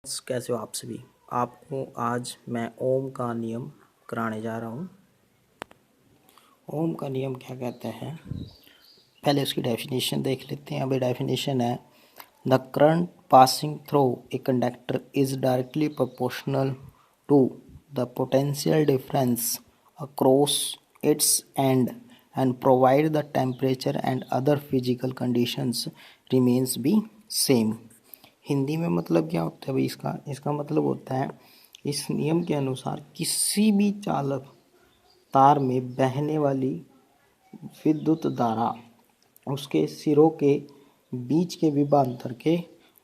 कैसे हो आप सभी। आपको आज मैं ओम का नियम कराने जा रहा हूँ। ओम का नियम क्या कहते हैं, पहले उसकी डेफिनेशन देख लेते हैं। अभी डेफिनेशन है, the current passing through a conductor is directly proportional to the potential difference across its end and provide the temperature and other physical conditions remains be same। Hindi में मतलब क्या होता है भाई, इसका मतलब होता है, इस नियम के अनुसार किसी भी चालक तार में बहने वाली विद्युत धारा उसके सिरों के बीच के विभवांतर के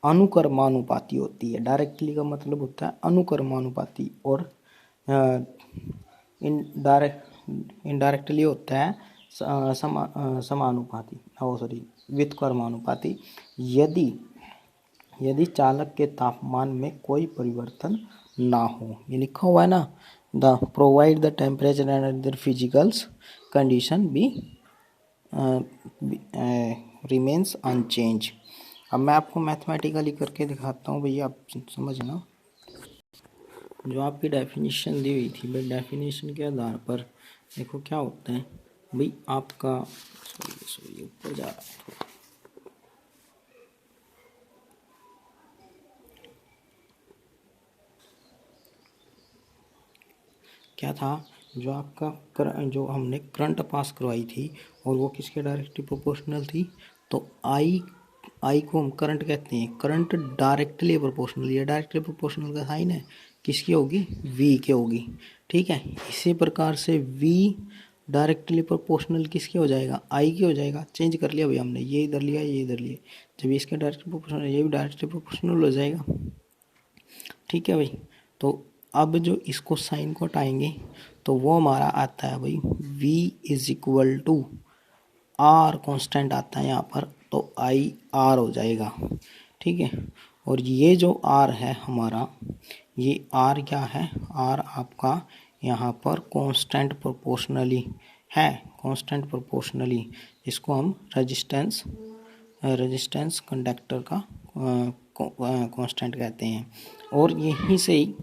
अनुक्रमानुपाती होती है। डायरेक्टली का मतलब होता है अनुक्रमानुपाती, और इनडायरेक्टली होता है समानुपाती, व्युत्क्रमानुपाती। यदि चालक के तापमान में कोई परिवर्तन ना हो, ये लिखा हुआ है ना, the provide the temperature and other physicals condition be remains unchange. अब मैं आपको मैथमेटिकली करके दिखाता हूँ भैया, आप समझना। जो आपकी डेफिनेशन दी हुई थी भाई, डेफिनेशन के आधार पर देखो क्या होता है भाई, आपका सॉरी ऊपर जा रहा है थोड़ा। क्या था, जो आपका जो हमने करंट पास करवाई थी और वो किसके डायरेक्टली प्रोपोर्शनल थी, तो आई को हम करंट कहते हैं। करंट डायरेक्टली प्रोपोर्शनल, ये डायरेक्टली प्रोपोर्शनल का साइन है, किसकी होगी, वी के होगी। ठीक है, इसी प्रकार से वी डायरेक्टली प्रोपोर्शनल किसके हो जाएगा, आई के हो जाएगा। चेंज कर लिया भाई हमने, ये इधर लिया ये इधर लिया, जब इसके डायरेक्टली प्रोपोर्शनल ये भी डायरेक्टली प्रोपोर्शनल हो जाएगा। ठीक है भाई, तो अब जो इसको साइन को हटाएंगे तो वो हमारा आता है भाई v is equal to R, constant आता है यहाँ पर, तो आई आर हो जाएगा। ठीक है, और ये जो आर है हमारा, ये आर क्या है, आर आपका यहाँ पर कांस्टेंट प्रोपोर्शनली है, कांस्टेंट प्रोपोर्शनली, इसको हम रेजिस्टेंस कंडक्टर का कांस्टेंट कहते हैं। और यहीं से ही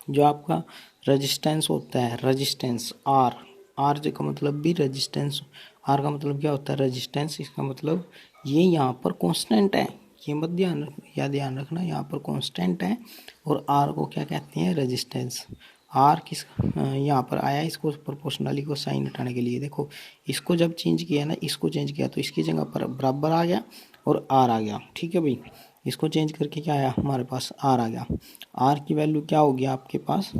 जो आपका रेजिस्टेंस होता है, रेजिस्टेंस आर, आर का मतलब भी रेजिस्टेंस, आर का मतलब क्या होता है, रेजिस्टेंस, इसका मतलब ये यहाँ पर कांस्टेंट है, ये मत ध्यान रखना, यहाँ पर कांस्टेंट है। और आर को क्या कहते हैं, रेजिस्टेंस। आर किस यहाँ पर आया, इसको प्रोपोर्शनली को साइन हटाने के लिए, देखो इसको जब चेंज किया ना, इसको चेंज किया तो इसकी जगह पर बराबर आ गया और आर आ गया। ठीक है भाई, इसको चेंज करके क्या आया, हमारे पास आर आ गया। आर की वैल्यू क्या होगी आपके पास,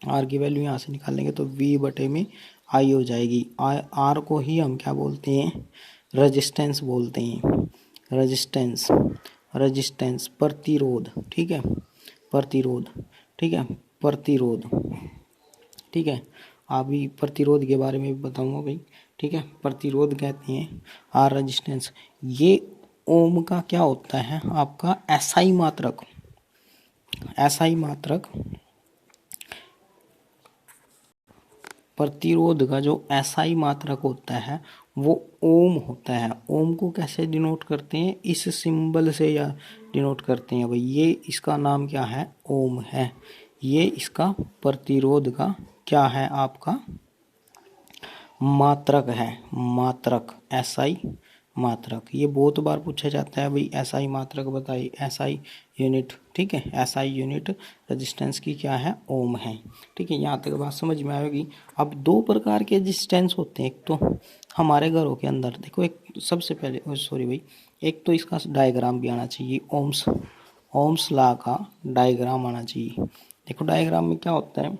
आर की वैल्यू यहाँ से निकालेंगे तो v बटे में आई हो जाएगी। आर को ही हम क्या बोलते हैं, रेजिस्टेंस बोलते हैं। रेजिस्टेंस प्रतिरोध। ठीक है, प्रतिरोध, ठीक है, प्रतिरोध। ठीक है, अभी प्रतिरोध के बारे में भी बताऊंगा भाई। ठीक है, प्रतिरोध कहते हैं आर रेजिस्टेंस। ये ओम का क्या होता है आपका, एसआई मात्रक, एसआई मात्रक, प्रतिरोध का जो एसआई मात्रक होता है वो ओम होता है। ओम को कैसे डिनोट करते हैं, इस सिंबल से या डिनोट करते हैं भाई, ये इसका नाम क्या है, ओम है। ये इसका प्रतिरोध का क्या है, आपका मात्रक है, मात्रक, एसआई मात्रक। ये बहुत बार पूछा जाता है भाई, एसआई मात्रक बताइए, एसआई यूनिट। ठीक है, एसआई यूनिट रेजिस्टेंस की क्या है, ओम है। ठीक है, यहाँ तक बात समझ में आएगी। अब दो प्रकार के रेजिस्टेंस होते हैं, एक तो हमारे घरों के अंदर देखो, एक सबसे पहले सॉरी भाई, एक तो इसका डायग्राम भी आना चाहिए, ओम्स लॉ का डायग्राम आना चाहिए। देखो डायग्राम में क्या होता है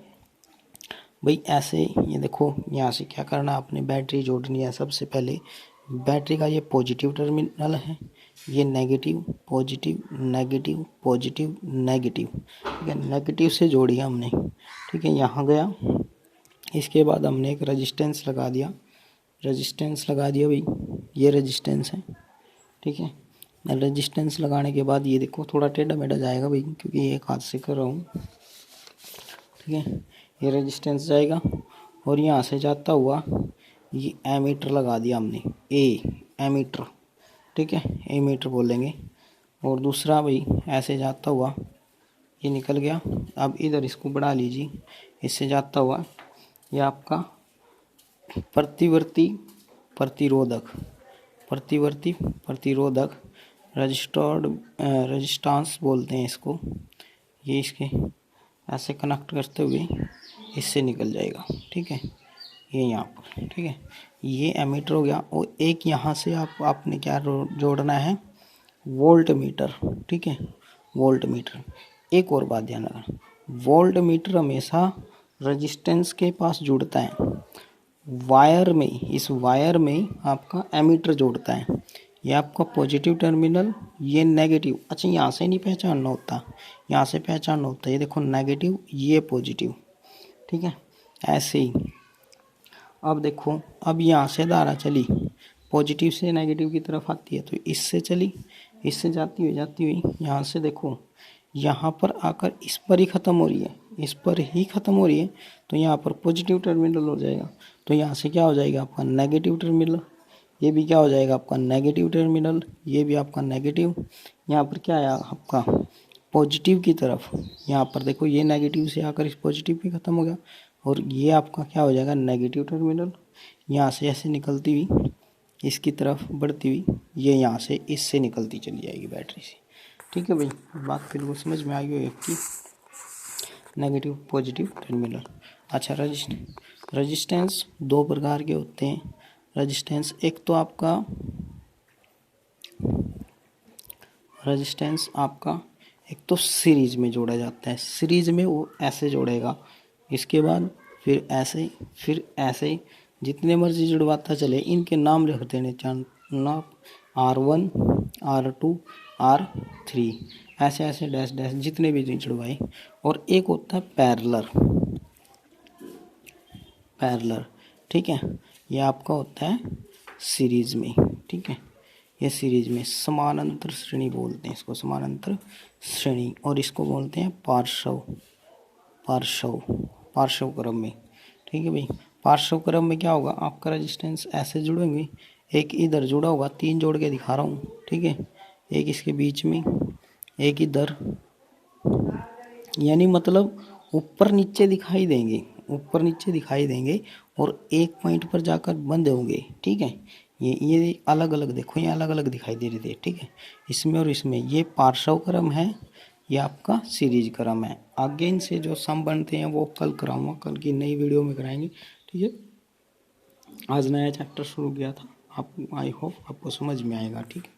भाई, ऐसे ये देखो, यहाँ से क्या करना, आपने बैटरी जोड़नी है। सबसे पहले बैटरी का ये पॉजिटिव टर्मिनल है, ये negative, positive negative, positive negative. ठीक है, नेगेटिव से जोड़ी हमने। ठीक है, यहाँ गया, इसके बाद हमने एक रेजिस्टेंस लगा दिया, रेजिस्टेंस लगा दिया भाई, ये रेजिस्टेंस है। ठीक है, रेजिस्टेंस लगाने के बाद ये देखो थोड़ा टेढ़ा मेढ़ा जाएगा भाई, क्योंकि ये एक हाथ से कर रहा हूँ। ठीक है, ये रेजिस्टेंस जाएगा और यहाँ से जाता हुआ ये एमीटर लगा दिया हमने, एमीटर। ठीक है, एमीटर बोलेंगे। और दूसरा भाई ऐसे जाता हुआ ये निकल गया। अब इधर इसको बढ़ा लीजिए, इससे जाता हुआ ये आपका प्रतिवर्ती प्रतिरोधक, प्रतिवर्ती प्रतिरोधक रजिस्टेंस बोलते हैं इसको। ये इसके ऐसे कनेक्ट करते हुए इससे निकल जाएगा, ठीक है, ये यहाँ पर, ठीक है। ये एमीटर हो गया। और एक यहाँ से आपने क्या जोड़ना है, वोल्ट मीटर, ठीक है, वोल्ट मीटर। एक और बात ध्यान रखना, वोल्ट मीटर हमेशा रजिस्टेंस के पास जुड़ता है, वायर में, इस वायर में आपका एमीटर जोड़ता है। ये आपका पॉजिटिव टर्मिनल, ये नेगेटिव। अच्छा, यहाँ से नहीं पहचानना होता, यहाँ से पहचानना होता है। ये देखो नेगेटिव, ये पॉजिटिव, ठीक है, ऐसे ही। अब देखो, अब यहाँ से धारा चली, पॉजिटिव से नेगेटिव की तरफ आती है, तो इससे चली, इससे जाती हुई यहाँ से देखो, यहाँ पर आकर इस पर ही ख़त्म हो रही है, इस पर ही ख़त्म हो रही है, तो यहाँ पर पॉजिटिव टर्मिनल हो जाएगा। तो यहाँ से क्या हो जाएगा आपका नेगेटिव टर्मिनल, ये भी क्या हो जाएगा आपका नेगेटिव टर्मिनल, ये भी आपका नेगेटिव। यहाँ पर क्या आया आपका पॉजिटिव की तरफ, यहाँ पर देखो ये नेगेटिव से आकर इस पॉजिटिव भी ख़त्म हो गया, और ये आपका क्या हो जाएगा नेगेटिव टर्मिनल। यहाँ से ऐसे निकलती हुई इसकी तरफ बढ़ती हुई, ये यहाँ से इससे निकलती चली जाएगी बैटरी से, ठीक है भाई। बात बिल्कुल समझ में आई हुई आपकी, नेगेटिव पॉजिटिव टर्मिनल। अच्छा, रजिस्टेंस दो प्रकार के होते हैं रजिस्टेंस। एक तो आपका रजिस्टेंस आपका एक तो सीरीज में जोड़ा जाता है, सीरीज में वो ऐसे जोड़ेगा, इसके बाद फिर ऐसे जितने मर्जी जुड़वाता चले, इनके नाम लिख देने ना, R1 R2 R3, ऐसे ऐसे डैश डैश जितने भी जुड़वाए। और एक होता है पैरेलल, ठीक है, ये आपका होता है सीरीज में, ठीक है, ये सीरीज में समानांतर श्रेणी बोलते हैं इसको, समानांतर श्रेणी। और इसको बोलते हैं पार्श्व क्रम में, ठीक है भाई। पार्श्व क्रम में क्या होगा, आपका रेजिस्टेंस ऐसे जुड़ेंगे, एक इधर जुड़ा होगा, 3 जोड़ के दिखा रहा हूँ, ठीक है, एक इसके बीच में, एक इधर, यानी मतलब ऊपर नीचे दिखाई देंगे, और एक पॉइंट पर जाकर बंद होंगे, ठीक है। ये अलग अलग देखो, ये अलग अलग दिखाई दे रहे थे, ठीक है, इसमें और इसमें। ये पार्श्व क्रम है, ये आपका सीरीज क्रम है। आगे इनसे जो सम बनते हैं वो कल कराऊंगा, कल की नई वीडियो में कराएंगे, ठीक है। आज नया चैप्टर शुरू किया था, आप आई होप आपको समझ में आएगा, ठीक है।